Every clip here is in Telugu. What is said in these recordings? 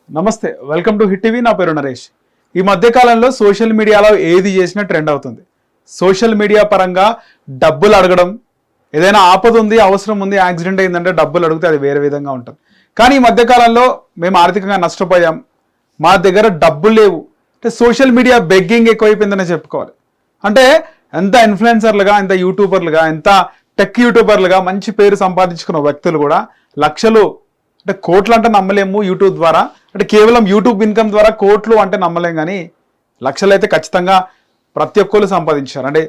నమస్తే, వెల్కమ్ టు హిట్ టీవీ. నా పేరు నరేష్. ఈ మధ్యకాలంలో సోషల్ మీడియాలో ఏది చేసినా ట్రెండ్ అవుతుంది. సోషల్ మీడియా పరంగా డబ్బులు అడగడం, ఏదైనా ఆపద ఉంది, అవసరం ఉంది, యాక్సిడెంట్ అయిందంటే డబ్బులు అడిగితే అది వేరే విధంగా ఉంటుంది. కానీ ఈ మధ్యకాలంలో మేము ఆర్థికంగా నష్టపోయాం, మా దగ్గర డబ్బులు లేవు అంటే సోషల్ మీడియా బెగ్గింగ్ ఎక్కువైపోయిందనే చెప్పుకోవాలి. అంటే ఎంత ఇన్ఫ్లుయెన్సర్లుగా, ఎంత యూట్యూబర్లుగా, ఎంత టెక్ యూట్యూబర్లుగా మంచి పేరు సంపాదించుకున్న వ్యక్తులు కూడా లక్షలు అంటే కోట్లు అంటే నమ్మలేము. యూట్యూబ్ ద్వారా అంటే కేవలం యూట్యూబ్ ఇన్కమ్ ద్వారా కోట్లు అంటే నమ్మలేం, కానీ లక్షలు అయితే ఖచ్చితంగా ప్రతి ఒక్కరు సంపాదించారు. అంటే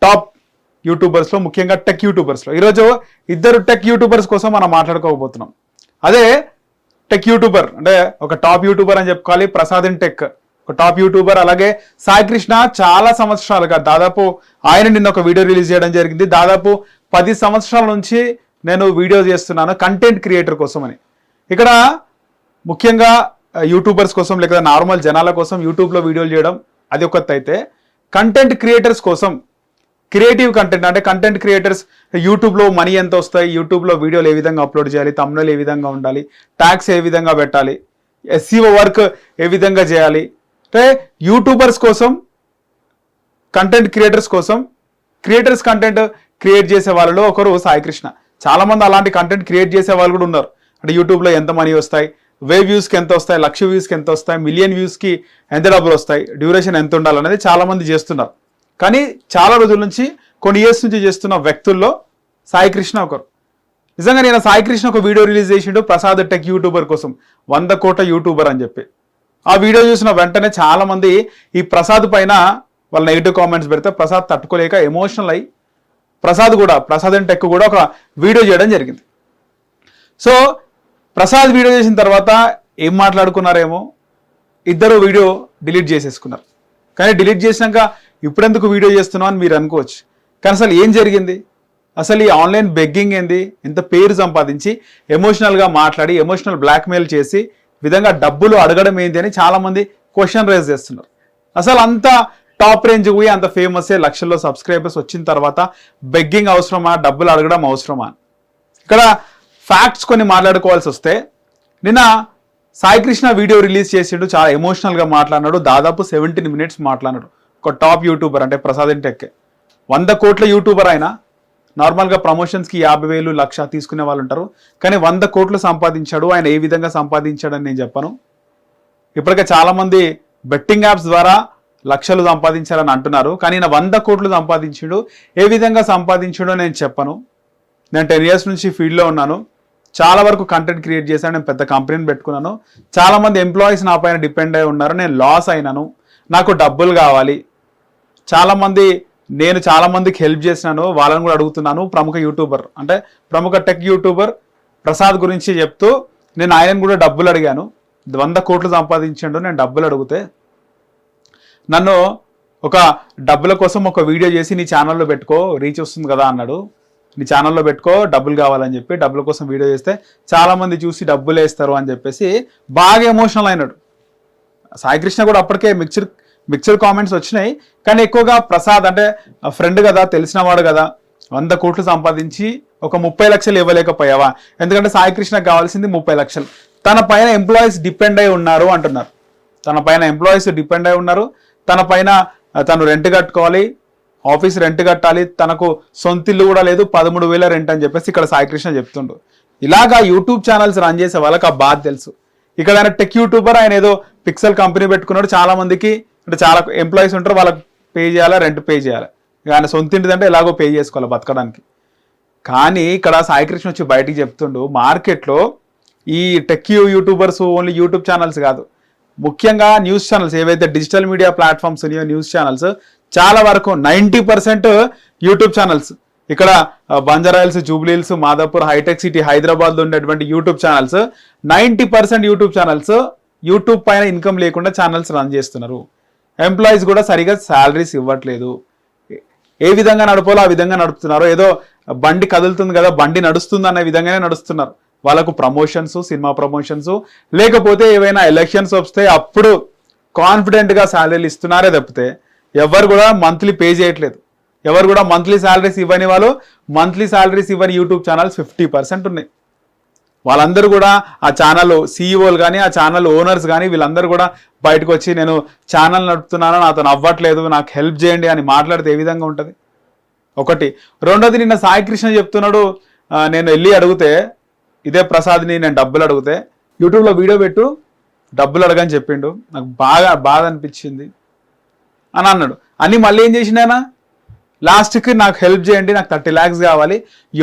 టాప్ యూట్యూబర్స్లో, ముఖ్యంగా టెక్ యూట్యూబర్స్లో ఈరోజు ఇద్దరు టెక్ యూట్యూబర్స్ కోసం మనం మాట్లాడుకోబోతున్నాం. అదే టెక్ యూట్యూబర్ అంటే ఒక టాప్ యూట్యూబర్ అని చెప్పుకోవాలి, ప్రసాద్ ఇన్ టెక్ ఒక టాప్ యూట్యూబర్. అలాగే సాయి కృష్ణ చాలా సంవత్సరాలుగా, దాదాపు ఆయన నిన్న ఒక వీడియో రిలీజ్ చేయడం జరిగింది. దాదాపు 10 సంవత్సరాల నుంచి నేను వీడియో చేస్తున్నాను కంటెంట్ క్రియేటర్ కోసం అని. ఇక్కడ ముఖ్యంగా యూట్యూబర్స్ కోసం లేక నార్మల్ జనాల కోసం యూట్యూబ్లో వీడియోలు చేయడం అది ఒకటి అయితే, కంటెంట్ క్రియేటర్స్ కోసం క్రియేటివ్ కంటెంట్ అంటే కంటెంట్ క్రియేటర్స్ యూట్యూబ్లో మనీ ఎంత వస్తాయి, యూట్యూబ్లో వీడియోలు ఏ విధంగా అప్లోడ్ చేయాలి, థంబ్నెయిల్ ఏ విధంగా ఉండాలి, ట్యాగ్స్ ఏ విధంగా పెట్టాలి, ఎస్ఈఓ వర్క్ ఏ విధంగా చేయాలి, అంటే యూట్యూబర్స్ కోసం, కంటెంట్ క్రియేటర్స్ కోసం, క్రియేటర్స్ కంటెంట్ క్రియేట్ చేసే వాళ్ళలో ఒకరు సాయి కృష్ణ. చాలామంది అలాంటి కంటెంట్ క్రియేట్ చేసే వాళ్ళు కూడా ఉన్నారు. అంటే యూట్యూబ్లో ఎంత మనీ వస్తాయి, వేవ్ వ్యూస్కి ఎంత వస్తాయి, లక్ష వ్యూస్కి ఎంత వస్తాయి, మిలియన్ వ్యూస్కి ఎంత డబ్బులు వస్తాయి, డ్యూరేషన్ ఎంత ఉండాలనేది చాలామంది చేస్తున్నారు. కానీ చాలా రోజుల నుంచి, కొన్ని ఇయర్స్ నుంచి చేస్తున్న వ్యక్తుల్లో సాయి కృష్ణ ఒకరు. నిజంగా నేను సాయి కృష్ణ ఒక వీడియో రిలీజ్ చేసిండు ప్రసాద్ టెక్ యూట్యూబర్ కోసం, 100 కోట్ల యూట్యూబర్ అని చెప్పి. ఆ వీడియో చూసిన వెంటనే చాలామంది ఈ ప్రసాద్ పైన వాళ్ళ నెగిటివ్ కామెంట్స్ పెడితే ప్రసాద్ తట్టుకోలేక ఎమోషనల్ అయ్యి ప్రసాద్ అండ్ టెక్ కూడా ఒక వీడియో చేయడం జరిగింది. సో ప్రసాద్ వీడియో చేసిన తర్వాత ఏం మాట్లాడుకున్నారేమో, ఇద్దరు వీడియో డిలీట్ చేసేసుకున్నారు. కానీ డిలీట్ చేసినాక ఇప్పుడెందుకు వీడియో చేస్తున్నావు అని మీరు అనుకోవచ్చు. కానీ అసలు ఏం జరిగింది, అసలు ఈ ఆన్లైన్ బెగ్గింగ్ ఏంది, ఎంత పేరు సంపాదించి ఎమోషనల్గా మాట్లాడి ఎమోషనల్ బ్లాక్మెయిల్ చేసి విధంగా డబ్బులు అడగడం ఏంటి అని చాలామంది క్వశ్చన్ రైజ్ చేస్తున్నారు. అసలు అంత టాప్ రేంజ్ పోయి అంత ఫేమస్ లక్షల్లో సబ్స్క్రైబర్స్ వచ్చిన తర్వాత బెగ్గింగ్ అవసరమా, డబ్బులు అడగడం అవసరమా? ఇక్కడ ఫ్యాక్ట్స్ కొన్ని మాట్లాడుకోవాల్సి వస్తే, నిన్న సాయి కృష్ణ వీడియో రిలీజ్ చేసిండు, చాలా ఎమోషనల్గా మాట్లాడినాడు. దాదాపు 17 minutes మాట్లాడినాడు. ఒక టాప్ యూట్యూబర్ అంటే ప్రసాద్ ఇన్ టెక్, 100 కోట్ల యూట్యూబర్. ఆయన నార్మల్గా ప్రమోషన్స్కి 50,000, 1,00,000 తీసుకునే వాళ్ళు ఉంటారు, కానీ 100 కోట్లు సంపాదించాడు. ఆయన ఏ విధంగా సంపాదించాడని నేను చెప్పను. ఇప్పటికే చాలామంది బెట్టింగ్ యాప్స్ ద్వారా లక్షలు సంపాదించాలని అంటున్నారు, కానీ ఈయన 100 కోట్లు సంపాదించాడు. ఏ విధంగా సంపాదించాడో నేను చెప్పను. నేను 10 years నుంచి ఫీల్డ్లో ఉన్నాను, చాలా వరకు కంటెంట్ క్రియేట్ చేశాను, నేను పెద్ద కంపెనీని పెట్టుకున్నాను, చాలామంది ఎంప్లాయీస్ నా పైన డిపెండ్ అయి ఉన్నారు, నేను లాస్ అయినాను, నాకు డబ్బులు కావాలి. నేను చాలామందికి హెల్ప్ చేసినాను, వాళ్ళని కూడా అడుగుతున్నాను. ప్రముఖ యూట్యూబర్ అంటే ప్రముఖ టెక్ యూట్యూబర్ ప్రసాద్ గురించి చెప్తూ నేను ఆయనను కూడా డబ్బులు అడిగాను. 100 కోట్లు సంపాదించాడు, నేను డబ్బులు అడిగితే నన్ను ఒక డబ్బుల కోసం ఒక వీడియో చేసి నీ ఛానల్లో పెట్టుకో, రీచ్ వస్తుంది కదా అన్నాడు. నీ ఛానల్లో పెట్టుకో, డబ్బులు కావాలని చెప్పి డబ్బుల కోసం వీడియో చేస్తే చాలామంది చూసి డబ్బులు వేస్తారు అని చెప్పేసి బాగా ఎమోషనల్ అయినాడు. సాయి కృష్ణ కూడా అప్పటికే మిక్చర్ కామెంట్స్ వచ్చినాయి, కానీ ఎక్కువగా ప్రసాద్ అంటే ఫ్రెండ్ కదా, తెలిసినవాడు కదా, 100 కోట్లు సంపాదించి ఒక 30 లక్షలు ఇవ్వలేకపోయావా? ఎందుకంటే సాయి కృష్ణకు కావాల్సింది 30 లక్షలు. తన పైన ఎంప్లాయీస్ డిపెండ్ అయి ఉన్నారు అంటున్నారు. తన పైన తను రెంట్ కట్టుకోవాలి, ఆఫీస్ రెంట్ కట్టాలి, తనకు సొంత ఇల్లు కూడా లేదు, 13,000 రెంట్ అని చెప్పేసి ఇక్కడ సాయి కృష్ణ చెప్తుండు. ఇలాగా యూట్యూబ్ ఛానల్స్ రన్ చేసే వాళ్ళకి ఆ బాధ తెలుసు. ఇక్కడ ఆయన టెక్ యూట్యూబర్, ఆయన ఏదో పిక్సెల్ కంపెనీ పెట్టుకున్నాడు, చాలా మందికి అంటే చాలా ఎంప్లాయీస్ ఉంటారు, వాళ్ళకి పే చేయాలా, రెంట్ పే చేయాలి. ఆయన సొంత ఇంటిదంటే ఎలాగో పే చేసుకోవాలి బతకడానికి. కానీ ఇక్కడ సాయి కృష్ణ వచ్చి బయటికి చెప్తుండు, మార్కెట్లో ఈ tech YouTubers only YouTube channels కాదు, ముఖ్యంగా న్యూస్ ఛానల్స్ ఏవైతే డిజిటల్ మీడియా ప్లాట్ఫామ్స్ ఉన్నాయో, న్యూస్ ఛానల్స్ చాలా వరకు 90% యూట్యూబ్ ఛానల్స్. ఇక్కడ బంజారాహిల్స్, జూబ్లీహిల్స్, మాదాపూర్, హైటెక్ సిటీ, హైదరాబాద్లో ఉండేటువంటి YouTube channels 90% YouTube channels YouTube పైన ఇన్కమ్ లేకుండా ఛానల్స్ రన్ చేస్తున్నారు. ఎంప్లాయీస్ కూడా సరిగా శాలరీస్ ఇవ్వట్లేదు. ఏ విధంగా నడపాలో ఆ విధంగా నడుపుతున్నారు. ఏదో బండి కదులుతుంది కదా, బండి నడుస్తుంది అనే విధంగానే నడుస్తున్నారు. వాళ్ళకు ప్రమోషన్స్, సినిమా ప్రమోషన్స్, లేకపోతే ఏవైనా ఎలక్షన్స్ వస్తే అప్పుడు కాన్ఫిడెంట్గా శాలరీలు ఇస్తున్నారే తప్పితే ఎవరు కూడా మంత్లీ పే చేయట్లేదు. ఎవరు కూడా మంత్లీ శాలరీస్ ఇవ్వని వాళ్ళు, మంత్లీ శాలరీస్ ఇవ్వని యూట్యూబ్ ఛానల్స్ 50% ఉన్నాయి. వాళ్ళందరూ కూడా ఆ ఛానల్ సీఈఓలు కానీ ఆ ఛానల్ ఓనర్స్ కానీ వీళ్ళందరూ కూడా బయటకు వచ్చి నేను ఛానల్ నడుపుతున్నాను, నాతో అవ్వట్లేదు, నాకు హెల్ప్ చేయండి అని మాట్లాడితే ఏ విధంగా ఉంటుంది? ఒకటి. రెండోది, నిన్న సాయి కృష్ణ చెప్తున్నాడు, నేను వెళ్ళి అడిగితే ఇదే ప్రసాద్ని నేను డబ్బులు అడిగితే యూట్యూబ్లో వీడియో పెట్టు డబ్బులు అడగని చెప్పిండు, నాకు బాగా బాధ అనిపించింది అని అన్నాడు. అని మళ్ళీ ఏం చేసిండు లాస్ట్కి నాకు హెల్ప్ చేయండి, నాకు 30 lakhs కావాలి,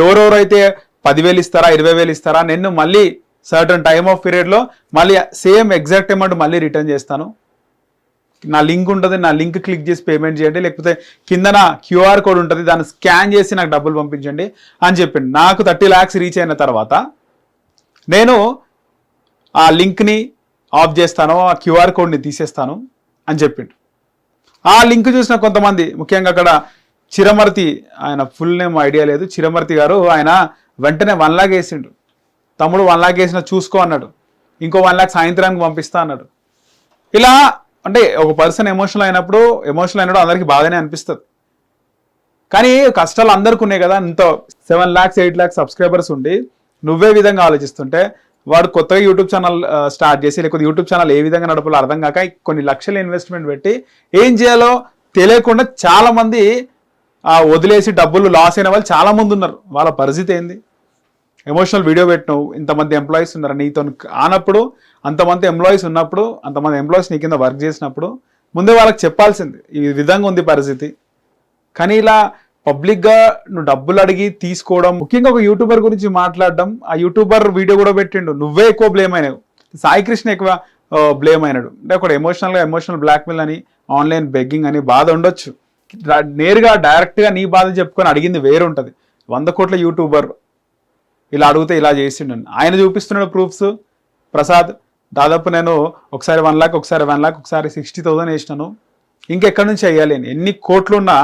ఎవరెవరైతే 10,000 ఇస్తారా 20,000 ఇస్తారా, నేను మళ్ళీ సర్టన్ టైమ్ ఆఫ్ పీరియడ్లో మళ్ళీ సేమ్ ఎగ్జాక్ట్ అమౌంట్ మళ్ళీ రిటర్న్ చేస్తాను, నా లింక్ ఉంటుంది, నా లింక్ క్లిక్ చేసి పేమెంట్ చేయండి, లేకపోతే కిందన QR కోడ్ ఉంటుంది దాన్ని స్కాన్ చేసి నాకు డబ్బులు పంపించండి అని చెప్పిండు. నాకు 30 lakhs రీచ్ అయిన తర్వాత నేను ఆ లింక్ని ఆఫ్ చేస్తాను, ఆ QR కోడ్ని తీసేస్తాను అని చెప్పిండు. ఆ లింక్ చూసిన కొంతమంది, ముఖ్యంగా అక్కడ చిరమర్తి, ఆయన ఫుల్ నేమ్ ఐడియా లేదు, చిరమర్తి గారు, ఆయన వెంటనే 1 lakh వేసిండు. తమ్ముడు 1 lakh వేసిన చూసుకో అన్నాడు, ఇంకో 1 lakh సాయంత్రానికి పంపిస్తా అన్నాడు. ఇలా అంటే ఒక పర్సన్ ఎమోషనల్ అయినప్పుడు అందరికీ బాగానే అనిపిస్తుంది, కానీ కష్టాలు అందరికీ ఉన్నాయి కదా. ఇంత 7 lakhs 8 lakhs సబ్స్క్రైబర్స్ ఉండి నువ్వే విధంగా ఆలోచిస్తుంటే, వాడు కొత్తగా యూట్యూబ్ ఛానల్ స్టార్ట్ చేసి లేకపోతే యూట్యూబ్ ఛానల్ ఏ విధంగా నడపాలో అర్థం కాక కొన్ని లక్షల ఇన్వెస్ట్మెంట్ పెట్టి ఏం చేయాలో తెలియకుండా చాలా మంది వదిలేసి డబ్బులు లాస్ అయిన వాళ్ళు చాలా మంది ఉన్నారు. వాళ్ళ పరిస్థితి ఏంది? ఎమోషనల్ వీడియో పెట్టినావు, ఇంతమంది ఎంప్లాయీస్ ఉన్నారు నీతో ఆనప్పుడు, అంతమంది ఎంప్లాయీస్ ఉన్నప్పుడు, అంతమంది ఎంప్లాయీస్ నీ కింద వర్క్ చేసినప్పుడు ముందే వాళ్ళకి చెప్పాల్సింది ఈ విధంగా ఉంది పరిస్థితి. కానీ ఇలా పబ్లిక్గా నువ్వు డబ్బులు అడిగి తీసుకోవడం, ముఖ్యంగా ఒక యూట్యూబర్ గురించి మాట్లాడడం, ఆ యూట్యూబర్ వీడియో కూడా పెట్టిండు, నువ్వే ఎక్కువ బ్లేమ్ అయినావు, సాయి కృష్ణ ఎక్కువ బ్లేమ్ అయినాడు. అంటే ఒక ఎమోషనల్ బ్లాక్మెయిల్ అని, ఆన్లైన్ బెగ్గింగ్ అని బాధ ఉండొచ్చు, నేరుగా డైరెక్ట్గా నీ బాధ చెప్పుకొని అడిగింది వేరు ఉంటుంది. 100 కోట్ల యూట్యూబర్ ఇలా అడిగితే ఇలా చేసిండు, ఆయన చూపిస్తున్నాడు ప్రూఫ్స్. ప్రసాద్ దాదాపు నేను ఒకసారి 1 lakh, ఒకసారి 1 lakh, ఒకసారి 60,000 వేసినాను, ఇంకెక్కడి నుంచి వేయాలి అని. ఎన్ని కోట్లున్నా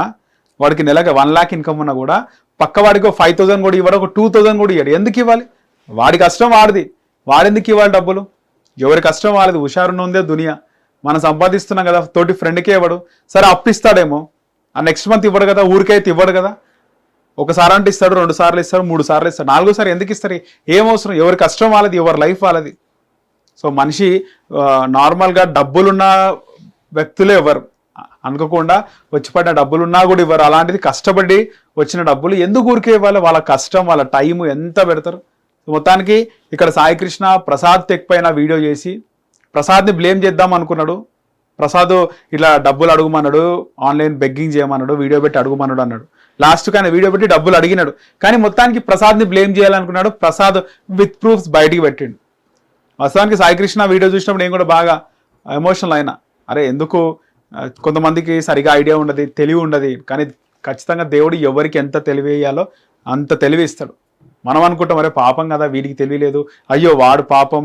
వాడికి నెలకి 1 lakh ఇన్కమ్ ఉన్నా కూడా పక్కవాడికి 5,000 కూడా ఇవ్వడు, ఒక 2,000 కూడా ఇవ్వడు. ఎందుకు ఇవ్వాలి? వాడి కష్టం వాడిది, వాడెందుకు ఇవ్వాలి డబ్బులు? ఎవరి కష్టం వాళ్ళది. హుషారున్న ఉందే దునియా. మనం సంపాదిస్తున్నాం కదా, తోటి ఫ్రెండ్కే ఇవ్వడు, సరే అప్పిస్తాడేమో, ఆ నెక్స్ట్ మంత్ ఇవ్వడు కదా, ఊరికైతే ఇవ్వడు కదా. ఒకసారి అంటే ఇస్తాడు, 2 సార్లు ఇస్తాడు, 3 సార్లు ఇస్తాడు, 4సారి ఎందుకు ఇస్తారు? ఏం అవసరం? ఎవరి కష్టం వాళ్ళది, ఎవరి లైఫ్ వాళ్ళది. సో మనిషి నార్మల్గా డబ్బులున్న వ్యక్తులే ఎవరు అనుకోకుండా వచ్చిపడ్డ డబ్బులున్నా కూడా ఇవ్వరు. అలాంటిది కష్టపడి వచ్చిన డబ్బులు ఎందుకు ఊరికే ఇవ్వాలి? వాళ్ళ కష్టం, వాళ్ళ టైం ఎంత పెడతారు. మొత్తానికి ఇక్కడ సాయి కృష్ణ ప్రసాద్ టెక్ పైన వీడియో చేసి ప్రసాద్ని బ్లేమ్ చేద్దాం అనుకున్నాడు. ప్రసాద్ ఇట్లా డబ్బులు అడుగుమన్నాడు, ఆన్లైన్ బెగ్గింగ్ చేయమన్నాడు, వీడియో పెట్టి అడుగుమన్నాడు అన్నాడు. లాస్ట్కి ఆయన వీడియో పెట్టి డబ్బులు అడిగినాడు, కానీ మొత్తానికి ప్రసాద్ని బ్లేమ్ చేయాలనుకున్నాడు. ప్రసాద్ విత్ ప్రూఫ్స్ బయటికి పెట్టిండు. వాస్తవానికి సాయి కృష్ణ వీడియో చూసినప్పుడు నేను కూడా బాగా ఎమోషనల్ అయినా. అరే ఎందుకు, కొంతమందికి సరిగా ఐడియా ఉండదు, తెలివి ఉండదు, కానీ ఖచ్చితంగా దేవుడు ఎవరికి ఎంత తెలివి వేయాలో అంత తెలివి ఇస్తాడు. మనం అనుకుంటాం అరే పాపం కదా వీడికి తెలియలేదు, అయ్యో వాడు పాపం,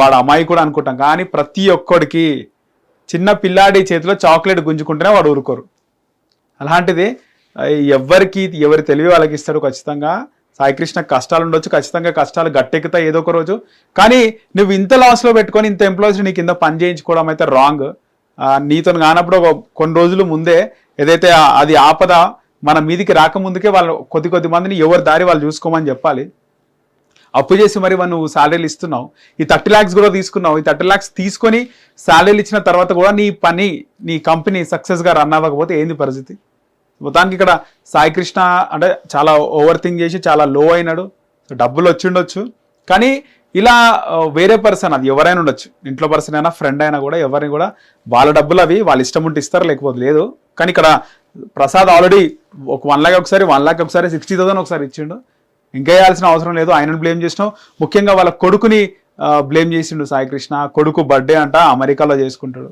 వాడు అమ్మాయి కూడా అనుకుంటాం. కానీ ప్రతి ఒక్కడికి చిన్న పిల్లాడి చేతిలో చాక్లెట్ గుంజుకుంటేనే వాడు ఊరుకోరు. అలాంటిది ఎవరి తెలివి వాళ్ళకి ఇస్తాడు. ఖచ్చితంగా సాయికృష్ణ కష్టాలు ఉండొచ్చు, ఖచ్చితంగా కష్టాలు గట్టెక్కుతాయి ఏదో ఒక రోజు. కానీ నువ్వు ఇంత లాస్లో పెట్టుకొని ఇంత ఎంప్లాయీస్ నీ కింద పని చేయించుకోవడం అయితే రాంగ్. నీతో కానప్పుడు కొన్ని రోజులు ముందే ఏదైతే అది ఆపద మన మీదికి రాకముందుకే వాళ్ళు కొద్ది మందిని ఎవరి దారి వాళ్ళు చూసుకోమని చెప్పాలి. అప్పు చేసి మరి నువ్వు శాలరీలు ఇస్తున్నావు, ఈ 30 lakhs కూడా తీసుకున్నావు. ఈ 30 lakhs తీసుకొని శాలరీలు ఇచ్చిన తర్వాత కూడా నీ పని, నీ కంపెనీ సక్సెస్గా రన్ అవ్వకపోతే ఏంది పరిస్థితి? మొత్తానికి ఇక్కడ సాయి కృష్ణ అంటే చాలా ఓవర్ థింక్ చేసి చాలా లో అయినాడు. డబ్బులు వచ్చి ఉండొచ్చు, కానీ ఇలా వేరే పర్సన్, అది ఎవరైనా ఉండొచ్చు, ఇంట్లో పర్సన్ అయినా ఫ్రెండ్ అయినా కూడా ఎవరిని కూడా వాళ్ళ డబ్బులు అవి వాళ్ళ ఇష్టం ఉంటే ఇస్తారు, లేకపోతే లేదు. కానీ ఇక్కడ ప్రసాద్ ఆల్రెడీ ఒక 1 lakh ఒకసారి, 1 lakh ఒకసారి, 60,000 ఒకసారి ఇచ్చిండు. ఇంకా వేయాల్సిన అవసరం లేదు. ఆయనను బ్లేమ్ చేసినావు, ముఖ్యంగా వాళ్ళ కొడుకుని బ్లేమ్ చేసిండు సాయి కృష్ణ. కొడుకు బర్త్డే అంట అమెరికాలో చేసుకుంటాడు,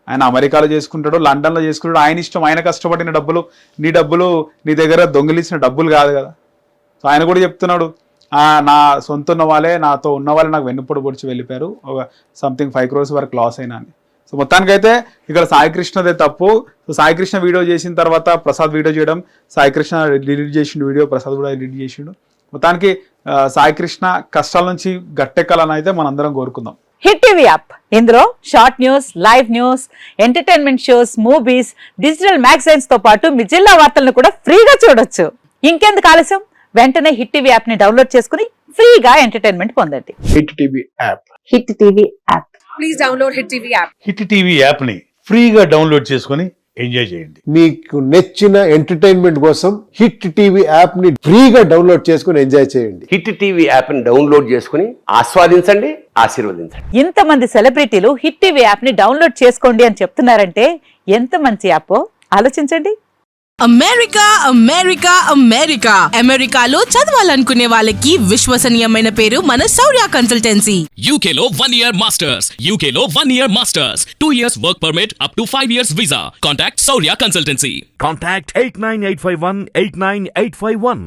ఆయన అమెరికాలో చేసుకుంటాడు, లండన్లో చేసుకుంటాడు, ఆయన ఇష్టం, ఆయన కష్టపడిన డబ్బులు, నీ దగ్గర దొంగిలించిన డబ్బులు కాదు కదా. సో ఆయన కూడా చెప్తున్నాడు, నా సొంత ఉన్న వాళ్ళే, నాతో ఉన్న వాళ్ళే నాకు వెన్నుపొడి పొడిచి వెళ్ళిపోయారు, ఒక సంథింగ్ 5 crores వరకు లాస్ అయినా అని. సో మొత్తానికైతే ఇక్కడ సాయి కృష్ణదే తప్పు. సో సాయి కృష్ణ వీడియో చేసిన తర్వాత ప్రసాద్ వీడియో చేయడం, సాయి కృష్ణ డిలీట్ చేసిండు వీడియో, ప్రసాద్ కూడా డిలీట్ చేసిండు. మొత్తానికి సాయి కృష్ణ కష్టాల నుంచి గట్టెక్కాలని అయితే మనందరం కోరుకుందాం. హిట్ టీవీ యాప్, ఇందులో short news, live news, entertainment shows, movies, digital magazines తో పాటు మీ జిల్లా వార్తలను కూడా ఫ్రీగా చూడొచ్చు. ఇంకెందుకు ఆలస్యం, వెంటనే హిట్ టీవీ యాప్ ని డౌన్లోడ్ చేసుకుని ఫ్రీగా ఎంటర్టైన్మెంట్ పొందండి. Hit TV app. Hit TV app. Please download Hit TV app. Hit TV యాప్ని ఫ్రీగా డౌన్లోడ్ చేసుకొని ఎంజాయ్ చేయండి. మీకు నచ్చిన ఎంటర్టైన్మెంట్ కోసం హిట్ టీవీ యాప్ ని ఫ్రీగా డౌన్లోడ్ చేసుకుని ఎంజాయ్ చేయండి. హిట్ టీవీ యాప్ని డౌన్లోడ్ చేసుకుని ఆస్వాదించండి, ఆశీర్వదించండి. ఇంతమంది సెలబ్రిటీలు హిట్ టీవీ యాప్ ని డౌన్లోడ్ చేసుకోండి అని చెప్తున్నారంటే ఎంత మంచి యాప్ ఆలోచించండి. అమెరికా అమెరికా అమెరికా అమెరికాలో చదవాలనుకునే వాళ్ళకి విశ్వసనీయమైన పేరు మన శౌర్య consultancy. UK Law 1 Year Masters. UK Law 1 Year Masters. 2 years work permit up to 5 years visa. Contact Saurya Consultancy. Contact 89851 89851.